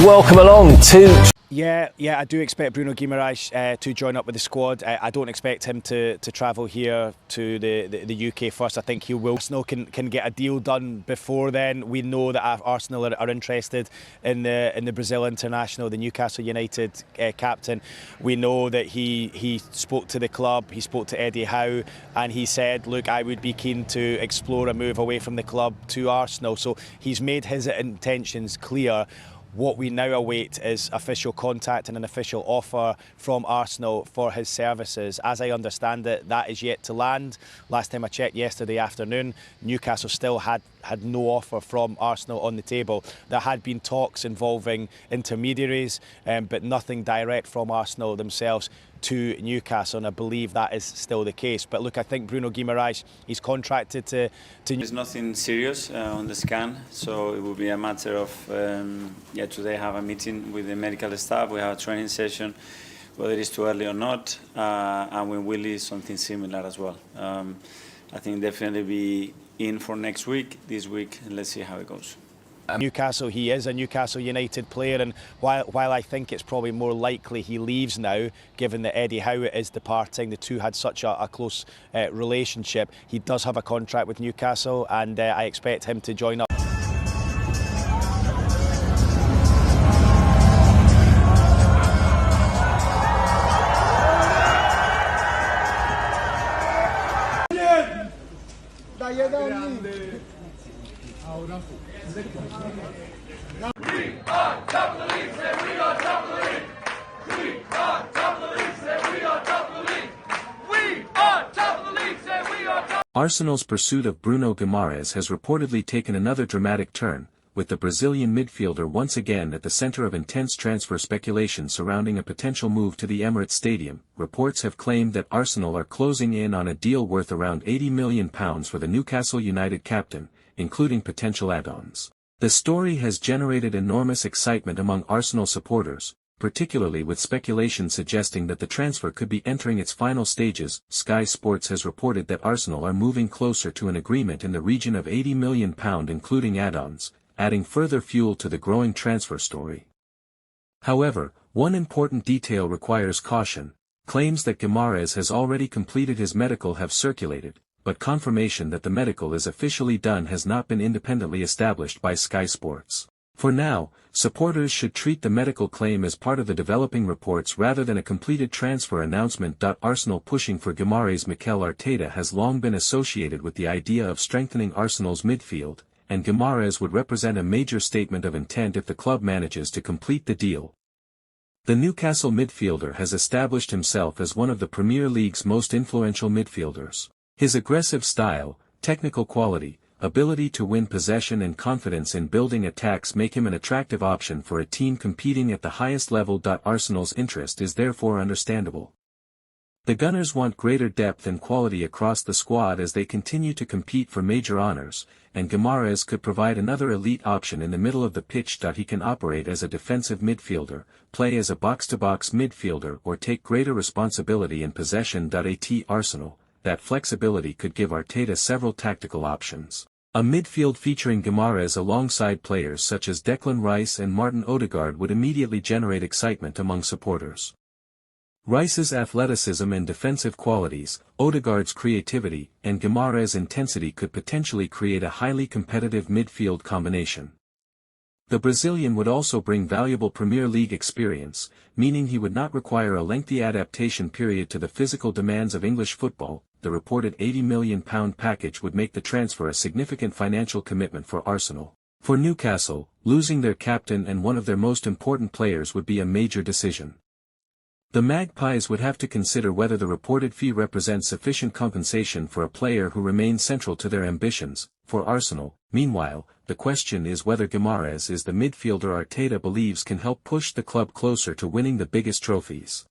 welcome along to... Yeah, I do expect Bruno Guimarães to join up with the squad. I don't expect him to travel here to the UK first. I think he will. Arsenal can get a deal done before then. We know that Arsenal are interested in the Brazil international, the Newcastle United captain. We know that he spoke to the club, he spoke to Eddie Howe, and he said, look, I would be keen to explore a move away from the club to Arsenal. So he's made his intentions clear. What we now await is official contact and an official offer from Arsenal for his services. As I understand it, that is yet to land. Last time I checked yesterday afternoon, Newcastle still had no offer from Arsenal on the table. There had been talks involving intermediaries, but nothing direct from Arsenal themselves to Newcastle, and I believe that is still the case. But look, I think Bruno Guimarães, he's contracted to... There's nothing serious on the scan, so it will be a matter of, today have a meeting with the medical staff, we have a training session, whether it's too early or not, and when Willie, something similar as well. I think definitely be in for next week, this week, and let's see how it goes. Newcastle, he is a Newcastle United player, and while I think it's probably more likely he leaves now, given that Eddie Howe is departing, the two had such a close relationship, he does have a contract with Newcastle, and I expect him to join up. We are top of the league, say we are top of the league. We are top of the league, say we are top of the league. We are top of the league, say we are top. Arsenal's pursuit of Bruno Guimarães has reportedly taken another dramatic turn, with the Brazilian midfielder once again at the center of intense transfer speculation surrounding a potential move to the Emirates Stadium. Reports have claimed that Arsenal are closing in on a deal worth around £80 million for the Newcastle United captain, including potential add-ons. The story has generated enormous excitement among Arsenal supporters, particularly with speculation suggesting that the transfer could be entering its final stages. Sky Sports has reported that Arsenal are moving closer to an agreement in the region of £80 million including add-ons, adding further fuel to the growing transfer story. However, one important detail requires caution. Claims that Guimarães has already completed his medical have circulated, but confirmation that the medical is officially done has not been independently established by Sky Sports. For now, supporters should treat the medical claim as part of the developing reports rather than a completed transfer announcement. Arsenal pushing for Guimarães. Mikel Arteta has long been associated with the idea of strengthening Arsenal's midfield, and Guimarães would represent a major statement of intent if the club manages to complete the deal. The Newcastle midfielder has established himself as one of the Premier League's most influential midfielders. His aggressive style, technical quality, ability to win possession and confidence in building attacks make him an attractive option for a team competing at the highest level. Arsenal's interest is therefore understandable. The Gunners want greater depth and quality across the squad as they continue to compete for major honours, and Guimarães could provide another elite option in the middle of the pitch. He can operate as a defensive midfielder, play as a box-to-box midfielder, or take greater responsibility in possession. At Arsenal, that flexibility could give Arteta several tactical options. A midfield featuring Guimarães alongside players such as Declan Rice and Martin Odegaard would immediately generate excitement among supporters. Rice's athleticism and defensive qualities, Odegaard's creativity, and Guimarães' intensity could potentially create a highly competitive midfield combination. The Brazilian would also bring valuable Premier League experience, meaning he would not require a lengthy adaptation period to the physical demands of English football. The reported £80 million package would make the transfer a significant financial commitment for Arsenal. For Newcastle, losing their captain and one of their most important players would be a major decision. The Magpies would have to consider whether the reported fee represents sufficient compensation for a player who remains central to their ambitions. For Arsenal, meanwhile, the question is whether Guimarães is the midfielder Arteta believes can help push the club closer to winning the biggest trophies.